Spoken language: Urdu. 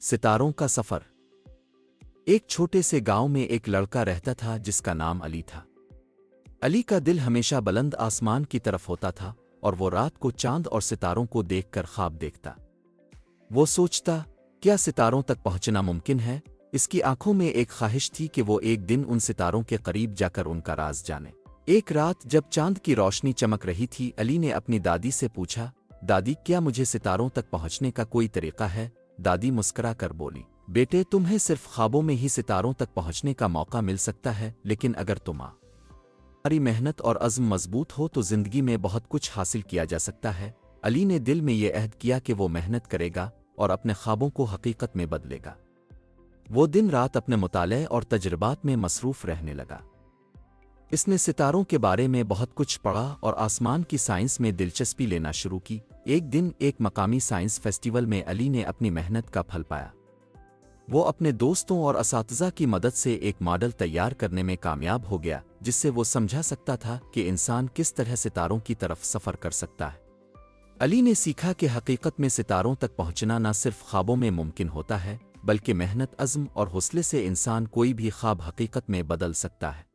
ستاروں کا سفر۔ ایک چھوٹے سے گاؤں میں ایک لڑکا رہتا تھا جس کا نام علی تھا۔ علی کا دل ہمیشہ بلند آسمان کی طرف ہوتا تھا اور وہ رات کو چاند اور ستاروں کو دیکھ کر خواب دیکھتا۔ وہ سوچتا، کیا ستاروں تک پہنچنا ممکن ہے؟ اس کی آنکھوں میں ایک خواہش تھی کہ وہ ایک دن ان ستاروں کے قریب جا کر ان کا راز جانے۔ ایک رات جب چاند کی روشنی چمک رہی تھی، علی نے اپنی دادی سے پوچھا، دادی کیا مجھے ستاروں تک پہنچنے کا کوئی طریقہ ہے؟ دادی مسکرا کر بولی، بیٹے تمہیں صرف خوابوں میں ہی ستاروں تک پہنچنے کا موقع مل سکتا ہے، لیکن اگر تمہاری محنت اور عزم مضبوط ہو تو زندگی میں بہت کچھ حاصل کیا جا سکتا ہے۔ علی نے دل میں یہ عہد کیا کہ وہ محنت کرے گا اور اپنے خوابوں کو حقیقت میں بدلے گا۔ وہ دن رات اپنے مطالعے اور تجربات میں مصروف رہنے لگا۔ اس نے ستاروں کے بارے میں بہت کچھ پڑھا اور آسمان کی سائنس میں دلچسپی لینا شروع کی۔ ایک دن ایک مقامی سائنس فیسٹیول میں علی نے اپنی محنت کا پھل پایا۔ وہ اپنے دوستوں اور اساتذہ کی مدد سے ایک ماڈل تیار کرنے میں کامیاب ہو گیا جس سے وہ سمجھا سکتا تھا کہ انسان کس طرح ستاروں کی طرف سفر کر سکتا ہے۔ علی نے سیکھا کہ حقیقت میں ستاروں تک پہنچنا نہ صرف خوابوں میں ممکن ہوتا ہے، بلکہ محنت، عزم اور حوصلے سے انسان کوئی بھی خواب حقیقت میں بدل سکتا ہے۔